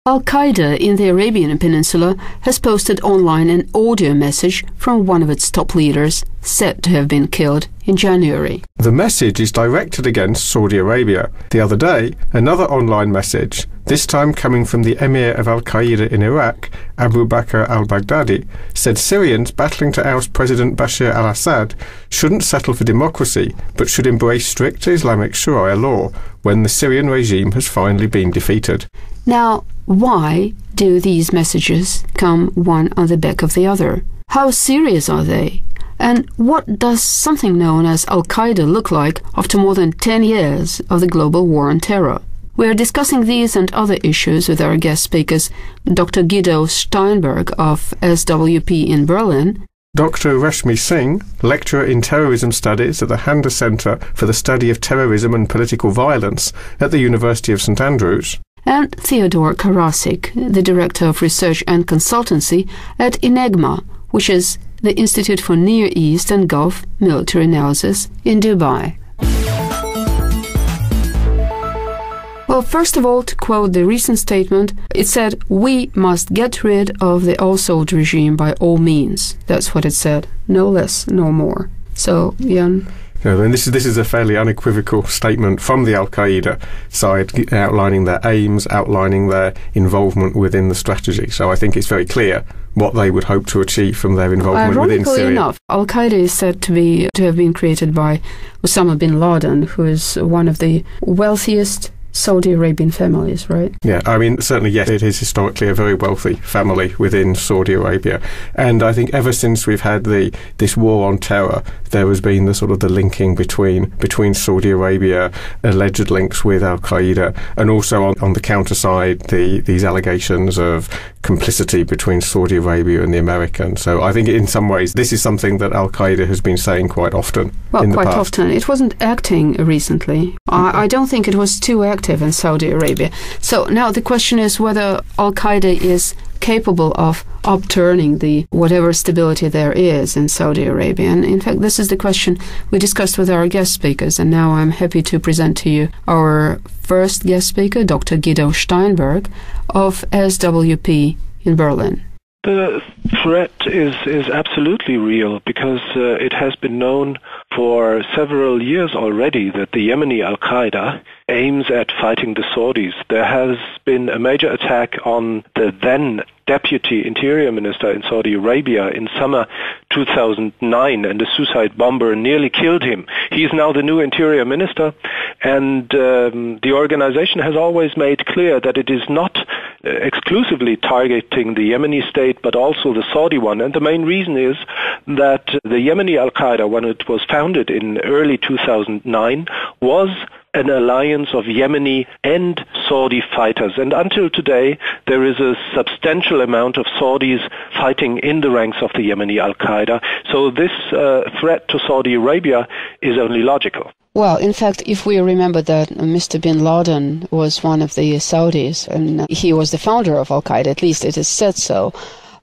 Al-Qaeda in the Arabian Peninsula has posted online an audio message from one of its top leaders, said to have been killed in January. The message is directed against Saudi Arabia. The other day, another online message, this time coming from the emir of Al-Qaeda in Iraq, Bakr Al-Baghdadi, said Syrians battling to oust President Bashar al-Assad shouldn't settle for democracy, but should embrace strict Islamic sharia law when the Syrian regime has finally been defeated. Now, why do these messages come one on the back of the other? How serious are they? And what does something known as Al-Qaeda look like after more than 10 years of the global war on terror? We are discussing these and other issues with our guest speakers, Dr. Guido Steinberg of SWP in Berlin, Dr. Rashmi Singh, lecturer in terrorism studies at the Handa Center for the Study of Terrorism and Political Violence at the University of St Andrews, and Theodore Karasik, the Director of Research and Consultancy at INEGMA, which is the Institute for Near East and Gulf Military Analysis in Dubai. Well, first of all, to quote the recent statement, it said, "We must get rid of the Al-Saud regime by all means." That's what it said. No less, no more. So, Jan? No, and this is a fairly unequivocal statement from the Al-Qaeda side, outlining their aims, outlining their involvement within the strategy. So I think it's very clear what they would hope to achieve from their involvement within Syria. Ironically enough, Al-Qaeda is said to have been created by Osama bin Laden, who is one of the wealthiest Saudi Arabian families, right? Yeah, I mean, certainly, yes, it is historically a very wealthy family within Saudi Arabia. And I think ever since we've had this war on terror, there has been the linking between Saudi Arabia, alleged links with Al-Qaeda, and also on the counter side, these allegations of complicity between Saudi Arabia and the Americans. So I think in some ways, this is something that Al-Qaeda has been saying quite often in the past. Quite often. It wasn't acting recently. I don't think it was too active in Saudi Arabia. So now the question is whether Al-Qaeda is capable of upturning the whatever stability there is in Saudi Arabia. And in fact, this is the question we discussed with our guest speakers. And now I'm happy to present to you our first guest speaker, Dr. Guido Steinberg of SWP in Berlin. The threat is absolutely real because it has been known for several years already that the Yemeni Al-Qaeda aims at fighting the Saudis. There has been a major attack on the then Deputy Interior Minister in Saudi Arabia in summer 2009, and a suicide bomber nearly killed him. He is now the new Interior Minister, and the organization has always made clear that it is not exclusively targeting the Yemeni state, but also the Saudi one. And the main reason is that the Yemeni Al-Qaeda, when it was founded in early 2009, was an alliance of Yemeni and Saudi fighters. And until today, there is a substantial amount of Saudis fighting in the ranks of the Yemeni Al-Qaeda. So this threat to Saudi Arabia is only logical. Well, in fact, if we remember that Mr. bin Laden was one of the Saudis, and he was the founder of Al-Qaeda, at least it is said so.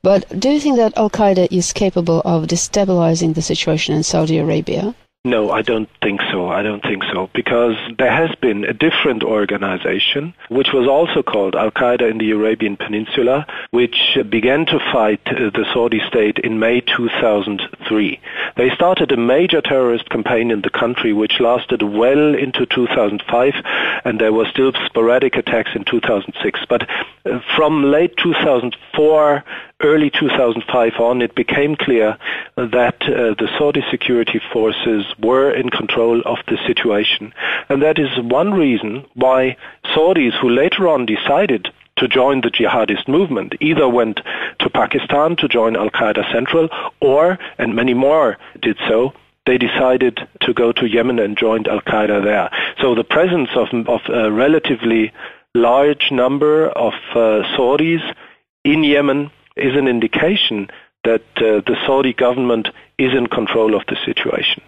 But do you think that Al-Qaeda is capable of destabilizing the situation in Saudi Arabia? No, I don't think so. Because there has been a different organization, which was also called Al-Qaeda in the Arabian Peninsula, which began to fight the Saudi state in May 2003. They started a major terrorist campaign in the country, which lasted well into 2005, and there were still sporadic attacks in 2006. But from late 2004, early 2005 on, it became clear that the Saudi security forces were in control of the situation. And that is one reason why Saudis, who later on decided to join the jihadist movement, either went to Pakistan to join Al-Qaeda Central, or, and many more did so, they decided to go to Yemen and joined Al-Qaeda there. So the presence of a relatively large number of Saudis in Yemen is an indication that the Saudi government is in control of the situation.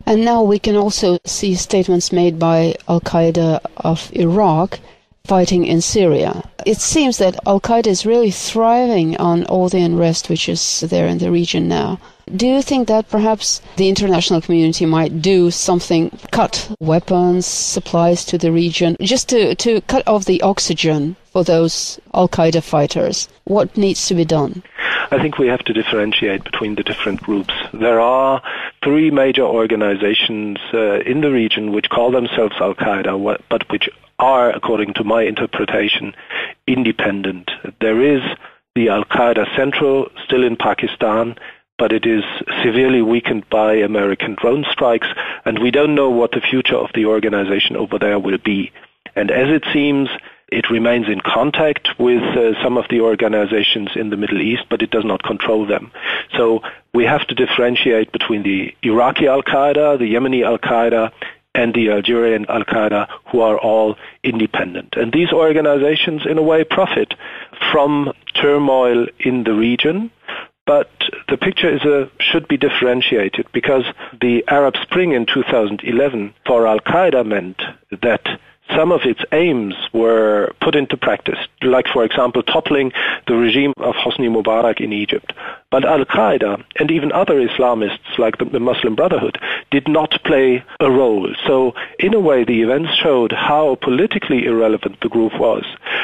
And now we can also see statements made by Al-Qaeda of Iraq fighting in Syria. It seems that Al-Qaeda is really thriving on all the unrest which is there in the region now. Do you think that perhaps the international community might do something, cut weapons, supplies to the region, just to cut off the oxygen for those Al-Qaeda fighters? What needs to be done? I think we have to differentiate between the different groups. There are three major organizations in the region which call themselves Al-Qaeda, but which are, according to my interpretation, independent. There is the Al-Qaeda Central, still in Pakistan, but it is severely weakened by American drone strikes, and we don't know what the future of the organization over there will be. And as it seems, it remains in contact with some of the organizations in the Middle East, but it does not control them. So we have to differentiate between the Iraqi Al-Qaeda, the Yemeni Al-Qaeda, and the Algerian Al-Qaeda, who are all independent. And these organizations, in a way, profit from turmoil in the region. But the picture should be differentiated, because the Arab Spring in 2011 for Al-Qaeda meant that some of its aims were put into practice, like, for example, toppling the regime of Hosni Mubarak in Egypt. But Al-Qaeda and even other Islamists, like the Muslim Brotherhood, did not play a role. So, in a way, the events showed how politically irrelevant the group was.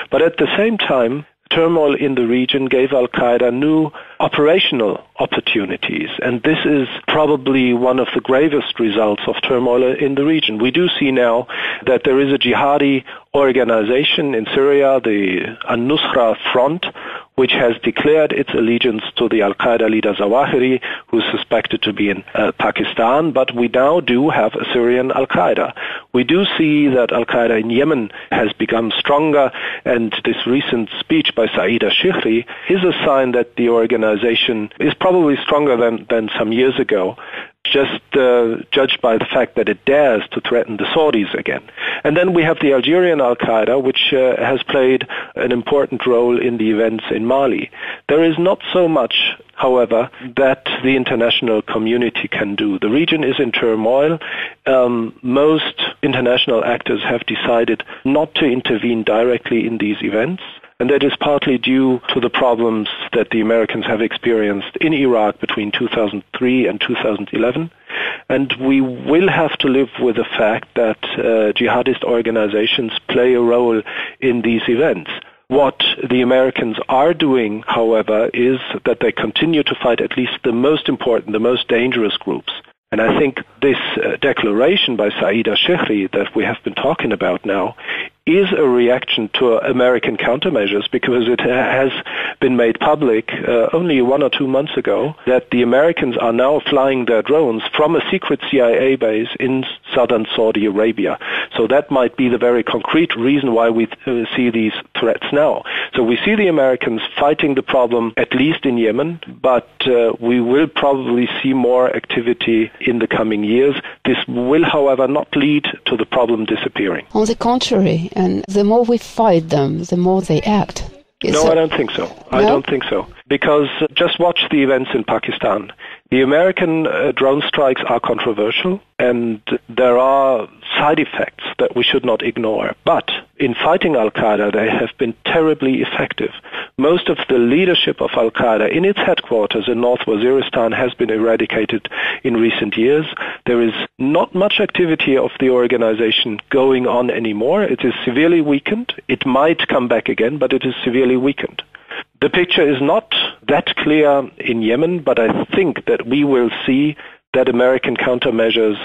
But at the same time, turmoil in the region gave Al-Qaeda new operational opportunities, and this is probably one of the gravest results of turmoil in the region. We do see now that there is a jihadi organization in Syria, the Al-Nusra Front, which has declared its allegiance to the Al-Qaeda leader Zawahiri, who is suspected to be in Pakistan, but we now do have a Syrian Al-Qaeda. We do see that Al-Qaeda in Yemen has become stronger, and this recent speech by Saeed al-Shihri is a sign that the organization is probably stronger than some years ago, just judged by the fact that it dares to threaten the Saudis again. And then we have the Algerian Al-Qaeda, which has played an important role in the events in Mali. There is not so much, however, that the international community can do. The region is in turmoil. Most international actors have decided not to intervene directly in these events. And that is partly due to the problems that the Americans have experienced in Iraq between 2003 and 2011. And we will have to live with the fact that jihadist organizations play a role in these events. What the Americans are doing, however, is that they continue to fight at least the most important, the most dangerous groups. And I think this declaration by Saeed al-Shihri that we have been talking about now is a reaction to American countermeasures, because it has been made public only 1 or 2 months ago that the Americans are now flying their drones from a secret CIA base in southern Saudi Arabia. So that might be the very concrete reason why we see these threats now. So we see the Americans fighting the problem, at least in Yemen, but we will probably see more activity in the coming years. This will, however, not lead to the problem disappearing. On the contrary, and the more we fight them, the more they act. No, I don't think so. No? I don't think so. Because just watch the events in Pakistan. The American drone strikes are controversial, and there are side effects that we should not ignore. But in fighting Al-Qaeda, they have been terribly effective. Most of the leadership of Al-Qaeda in its headquarters in North Waziristan has been eradicated in recent years. There is not much activity of the organization going on anymore. It is severely weakened. It might come back again, but it is severely weakened. The picture is not that clear in Yemen, but I think that we will see that American countermeasures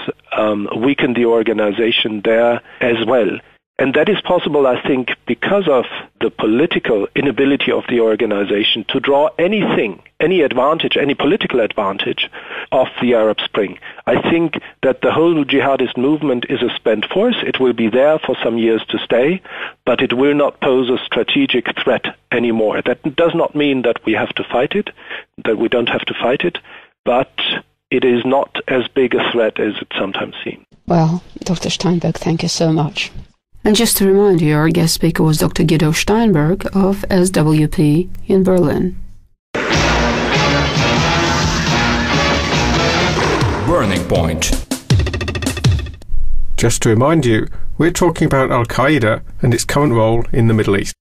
weaken the organization there as well. And that is possible, I think, because of the political inability of the organization to draw anything, any advantage, any political advantage of the Arab Spring. I think that the whole jihadist movement is a spent force. It will be there for some years to stay, but it will not pose a strategic threat anymore. That does not mean that we have to fight it, that we don't have to fight it, but it is not as big a threat as it sometimes seems. Well, Dr. Steinberg, thank you so much. And just to remind you, our guest speaker was Dr. Guido Steinberg of SWP in Berlin. Burning Point. Just to remind you, We're talking about Al-Qaeda and its current role in the Middle East.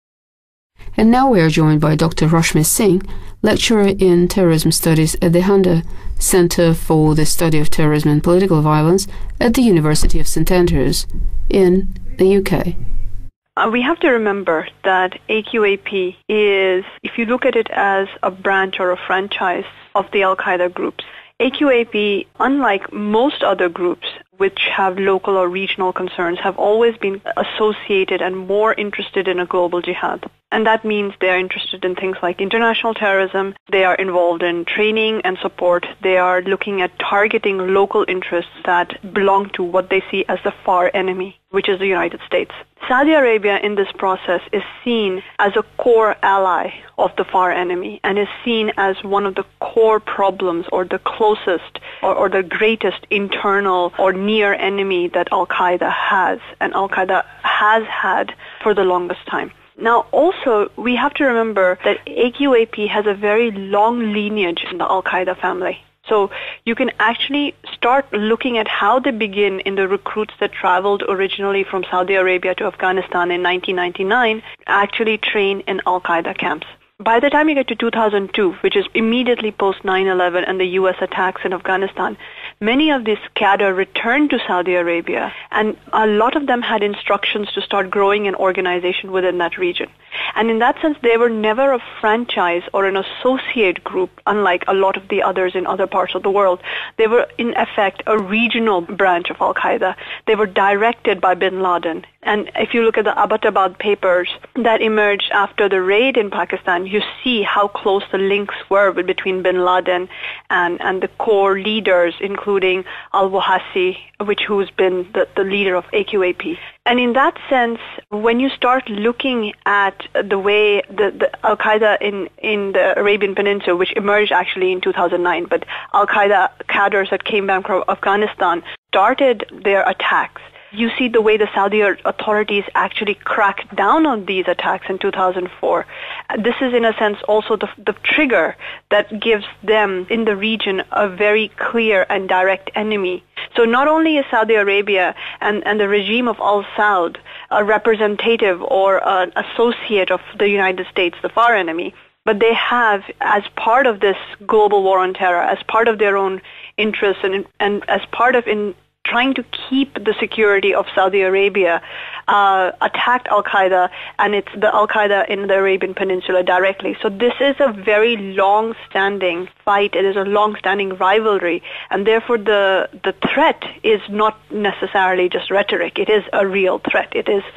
And now we are joined by Dr. Rashmi Singh, lecturer in terrorism studies at the Handa Center for the Study of Terrorism and Political Violence at the University of St Andrews in the UK. We have to remember that AQAP is, if you look at it as a branch or a franchise of the Al-Qaeda groups, AQAP, unlike most other groups which have local or regional concerns, have always been associated and more interested in a global jihad. And that means they are interested in things like international terrorism, they are involved in training and support, they are looking at targeting local interests that belong to what they see as the far enemy, which is the United States. Saudi Arabia in this process is seen as a core ally of the far enemy and is seen as one of the core problems or the closest or the greatest internal or near enemy that Al-Qaeda has, and Al-Qaeda has had for the longest time. Now, also, we have to remember that AQAP has a very long lineage in the Al-Qaeda family. So you can actually start looking at how they begin in the recruits that traveled originally from Saudi Arabia to Afghanistan in 1999, actually train in Al-Qaeda camps. By the time you get to 2002, which is immediately post 9/11 and the U.S. attacks in Afghanistan, many of these cadre returned to Saudi Arabia, and a lot of them had instructions to start growing an organization within that region. And in that sense, they were never a franchise or an associate group, unlike a lot of the others in other parts of the world. They were, in effect, a regional branch of Al-Qaeda. They were directed by bin Laden. And if you look at the Abbottabad papers that emerged after the raid in Pakistan, you see how close the links were between bin Laden and the core leaders, including al-Wahasi, who's been the leader of AQAP. And in that sense, when you start looking at the way the Al-Qaeda in the Arabian Peninsula, which emerged actually in 2009, but Al-Qaeda cadres that came back from Afghanistan started their attacks, you see the way the Saudi authorities actually cracked down on these attacks in 2004. This is, in a sense, also the trigger that gives them in the region a very clear and direct enemy. So not only is Saudi Arabia and the regime of Al-Saud a representative or an associate of the United States, the far enemy, but they have, as part of this global war on terror, as part of their own interests and as part of trying to keep the security of Saudi Arabia, attacked Al-Qaeda, and it's the Al-Qaeda in the Arabian Peninsula directly. So this is a very long-standing fight. It is a long-standing rivalry, and therefore the threat is not necessarily just rhetoric. It is a real threat.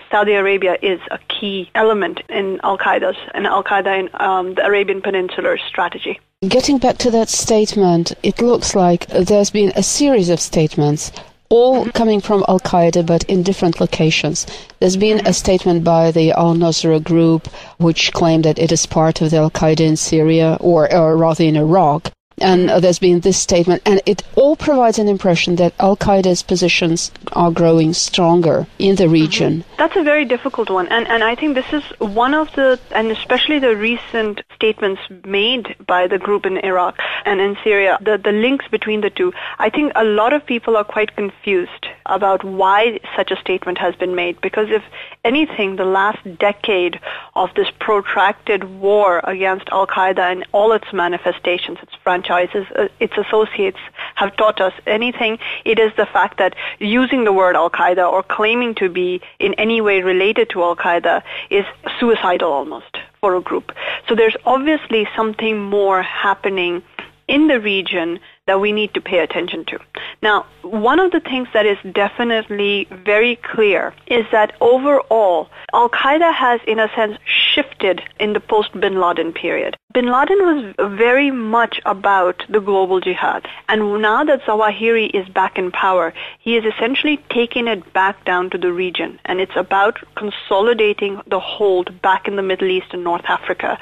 Saudi Arabia is a key element in Al-Qaeda in the Arabian Peninsula strategy. Getting back to that statement, it looks like there's been a series of statements all coming from Al-Qaeda, but in different locations. There's been a statement by the Al-Nusra group, which claimed that it is part of the Al-Qaeda in Syria, or rather in Iraq. And there's been this statement, and it all provides an impression that Al-Qaeda's positions are growing stronger in the region. That's a very difficult one, and I think this is one of and especially the recent statements made by the group in Iraq and in Syria, the links between the two. I think a lot of people are quite confused about why such a statement has been made, because if anything, the last decade of this protracted war against Al-Qaeda and all its manifestations, its franchises, its associates have taught us anything, it is the fact that using the word Al-Qaeda or claiming to be in any way related to Al-Qaeda is suicidal almost for a group. So there's obviously something more happening in the region that we need to pay attention to. Now, one of the things that is definitely very clear is that overall, Al-Qaeda has, in a sense, shifted in the post-Bin Laden period. Bin Laden was very much about the global jihad. And now that Zawahiri is back in power, he is essentially taking it back down to the region. And it's about consolidating the hold back in the Middle East and North Africa.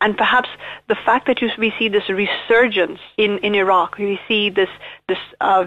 And perhaps the fact that we see this resurgence in Iraq, we see this this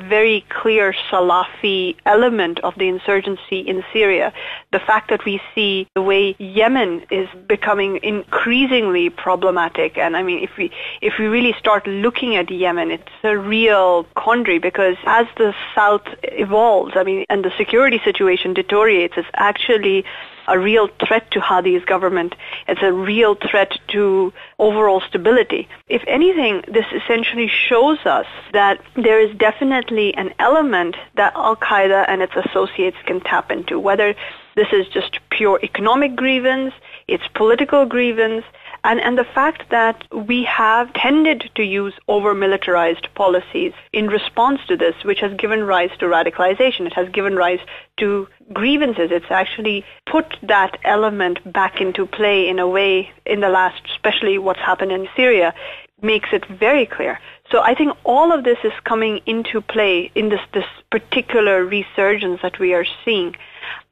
very clear Salafi element of the insurgency in Syria, the fact that we see the way Yemen is becoming increasingly problematic. And I mean, if we really start looking at Yemen, it's a real quandary, because as the South evolves, I mean, and the security situation deteriorates, it's actually a real threat to Hadi's government. It's a real threat to overall stability. If anything, this essentially shows us that there is definitely an element that Al-Qaeda and its associates can tap into, whether this is just pure economic grievance, it's political grievance, and the fact that we have tended to use over-militarized policies in response to this, which has given rise to radicalization. It has given rise to grievances. It's actually put that element back into play in a way in the last, especially what's happened in Syria, makes it very clear. So I think all of this is coming into play in this particular resurgence that we are seeing.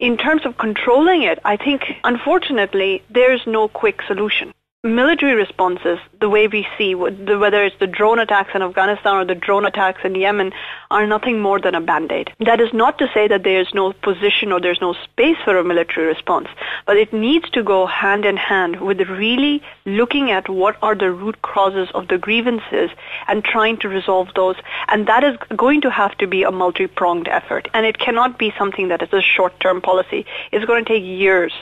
In terms of controlling it, I think, unfortunately, there's no quick solution. Military responses, the way we see, whether it's the drone attacks in Afghanistan or the drone attacks in Yemen, are nothing more than a band-aid. That is not to say that there is no position or there's no space for a military response, but it needs to go hand in hand with really looking at what are the root causes of the grievances and trying to resolve those. And that is going to have to be a multi-pronged effort. And it cannot be something that is a short-term policy. It's going to take years.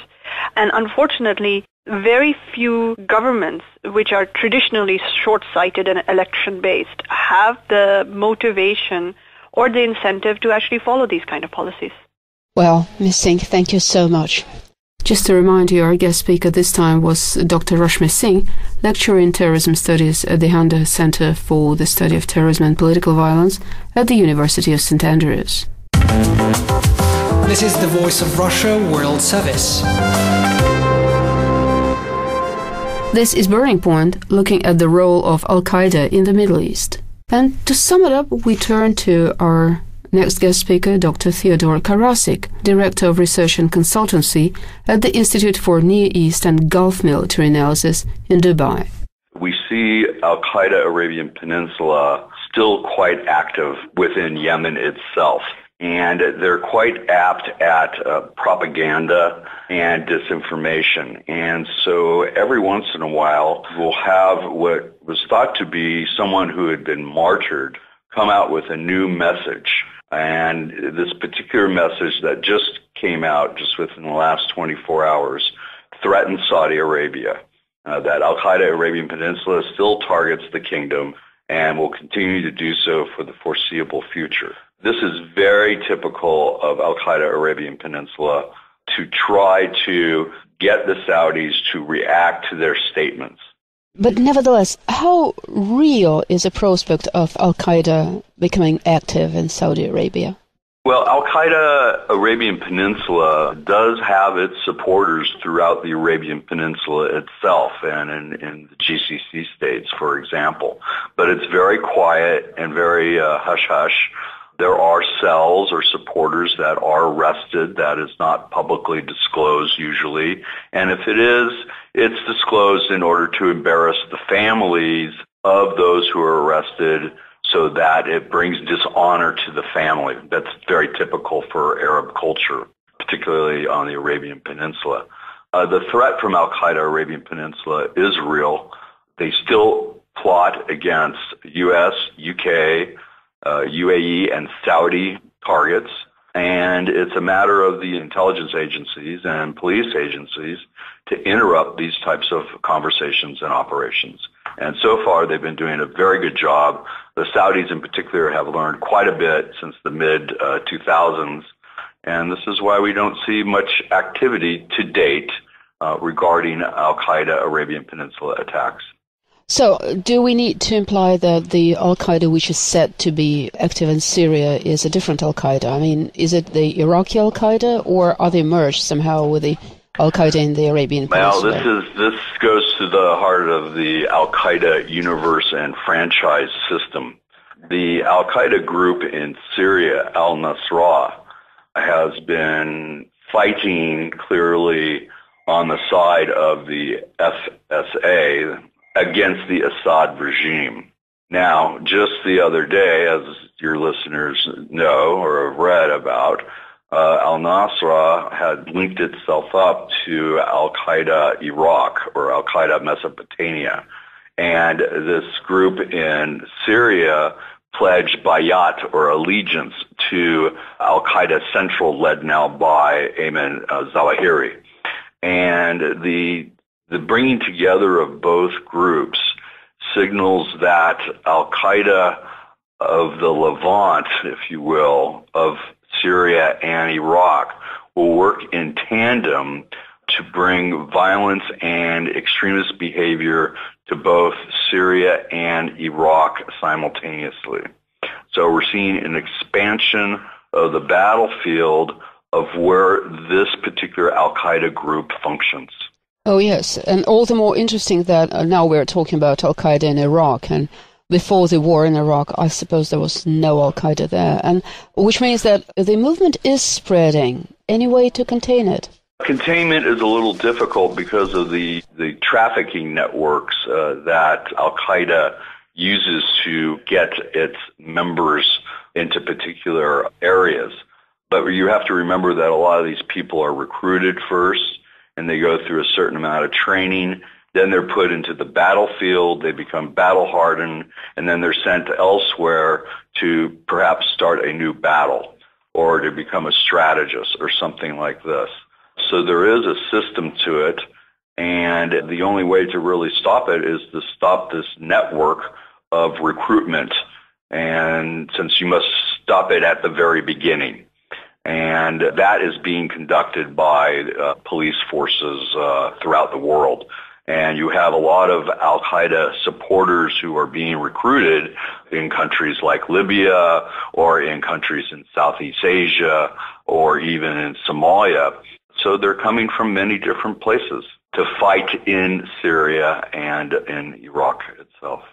And unfortunately, very few governments, which are traditionally short-sighted and election-based, have the motivation or the incentive to actually follow these kind of policies. Well, Ms. Singh, thank you so much. Just to remind you, our guest speaker this time was Dr. Rashmi Singh, lecturer in terrorism studies at the Handa Center for the Study of Terrorism and Political Violence at the University of St. Andrews. This is the Voice of Russia World Service. This is Burning Point, looking at the role of Al-Qaeda in the Middle East. And to sum it up, we turn to our next guest speaker, Dr. Theodore Karasik, Director of Research and Consultancy at the Institute for Near East and Gulf Military Analysis in Dubai. We see Al-Qaeda Arabian Peninsula still quite active within Yemen itself. And they're quite apt at propaganda and disinformation. And so every once in a while, we'll have what was thought to be someone who had been martyred come out with a new message. And this particular message that just came out just within the last 24 hours threatened Saudi Arabia, that Al-Qaeda Arabian Peninsula still targets the kingdom and will continue to do so for the foreseeable future. This is very typical of Al-Qaeda Arabian Peninsula to try to get the Saudis to react to their statements. But nevertheless, how real is the prospect of Al-Qaeda becoming active in Saudi Arabia? Well, Al-Qaeda Arabian Peninsula does have its supporters throughout the Arabian Peninsula itself and in the GCC states, for example. But it's very quiet and very hush-hush. There are cells or supporters that are arrested. That is not publicly disclosed usually. And if it is, it's disclosed in order to embarrass the families of those who are arrested so that it brings dishonor to the family. That's very typical for Arab culture, particularly on the Arabian Peninsula. The threat from Al-Qaeda Arabian Peninsula is real. They still plot against U.S., U.K., UAE and Saudi targets, and it's a matter of the intelligence agencies and police agencies to interrupt these types of conversations and operations. And so far, they've been doing a very good job. The Saudis in particular have learned quite a bit since the mid-2000s, and this is why we don't see much activity to date regarding Al-Qaeda Arabian Peninsula attacks. So, do we need to imply that the Al-Qaeda which is said to be active in Syria is a different Al-Qaeda? I mean, is it the Iraqi Al-Qaeda, or are they merged somehow with the Al-Qaeda in the Arabian Peninsula? Well, this goes to the heart of the Al-Qaeda universe and franchise system. The Al-Qaeda group in Syria, al-Nusra, has been fighting clearly on the side of the FSA against the Assad regime. Now, just the other day, as your listeners know or have read about, al-Nusra had linked itself up to Al-Qaeda Iraq or Al-Qaeda Mesopotamia. And this group in Syria pledged bayat or allegiance to Al-Qaeda Central, led now by Ayman Zawahiri. And the bringing together of both groups signals that Al-Qaeda of the Levant, if you will, of Syria and Iraq will work in tandem to bring violence and extremist behavior to both Syria and Iraq simultaneously. So we're seeing an expansion of the battlefield of where this particular Al-Qaeda group functions. Oh, yes, and all the more interesting that now we're talking about Al-Qaeda in Iraq, and before the war in Iraq, I suppose there was no Al-Qaeda there, and which means that the movement is spreading. Any way to contain it? Containment is a little difficult because of the trafficking networks that Al-Qaeda uses to get its members into particular areas. But you have to remember that a lot of these people are recruited first, and they go through a certain amount of training. Then they're put into the battlefield, they become battle-hardened, and then they're sent elsewhere to perhaps start a new battle or to become a strategist or something like this. So there is a system to it, and the only way to really stop it is to stop this network of recruitment, and since you must stop it at the very beginning. And that is being conducted by police forces throughout the world. And you have a lot of Al-Qaeda supporters who are being recruited in countries like Libya or in countries in Southeast Asia or even in Somalia. So they're coming from many different places to fight in Syria and in Iraq itself.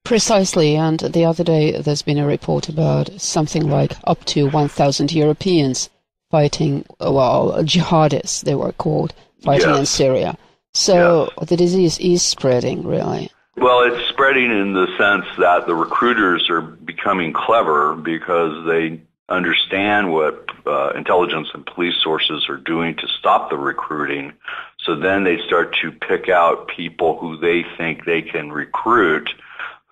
Precisely, and the other day there's been a report about something like up to 1,000 Europeans fighting, well, jihadists they were called, fighting in Syria. So the disease is spreading, really. Well, it's spreading in the sense that the recruiters are becoming clever because they understand what intelligence and police sources are doing to stop the recruiting. So then they start to pick out people who they think they can recruit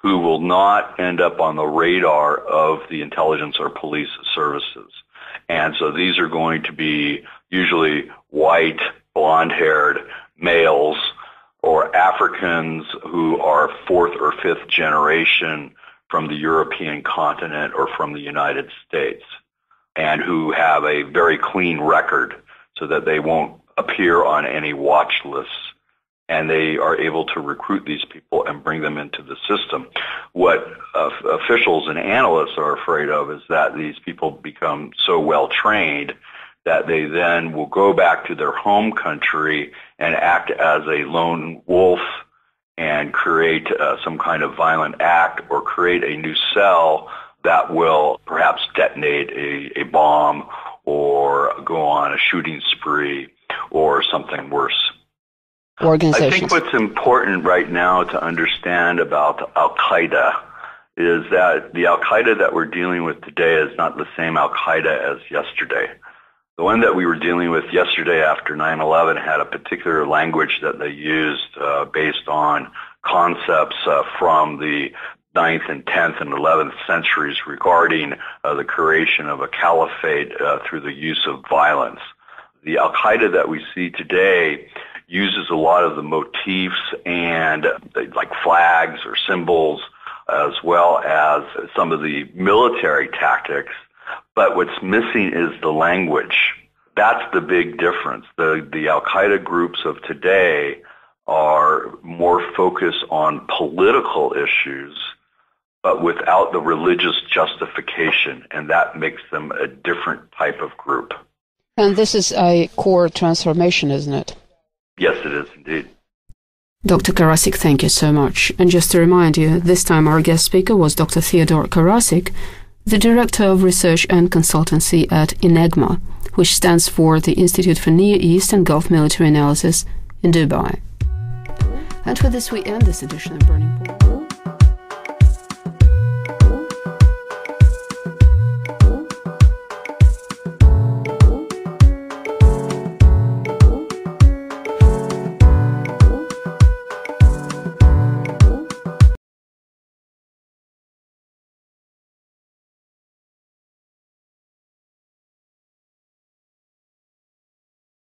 who will not end up on the radar of the intelligence or police services. And so these are going to be usually white, blonde-haired males or Africans who are fourth or fifth generation from the European continent or from the United States, and who have a very clean record so that they won't appear on any watch lists. And they are able to recruit these people and bring them into the system. What officials and analysts are afraid of is that these people become so well trained that they then will go back to their home country and act as a lone wolf and create some kind of violent act or create a new cell that will perhaps detonate a bomb or go on a shooting spree or something worse. I think what's important right now to understand about Al-Qaeda is that the Al-Qaeda that we're dealing with today is not the same Al-Qaeda as yesterday. The one that we were dealing with yesterday after 9/11 had a particular language that they used based on concepts from the 9th and 10th and 11th centuries regarding the creation of a caliphate through the use of violence. The Al-Qaeda that we see today uses a lot of the motifs and like flags or symbols as well as some of the military tactics, but what's missing is the language. That's the big difference. The Al-Qaeda groups of today are more focused on political issues, but without the religious justification, and that makes them a different type of group. And this is a core transformation, isn't it? Yes, it is indeed. Dr. Karasik, thank you so much. And just to remind you, this time our guest speaker was Dr. Theodore Karasik, the Director of Research and Consultancy at INEGMA, which stands for the Institute for Near East and Gulf Military Analysis in Dubai. And with this we end this edition of Burning Point.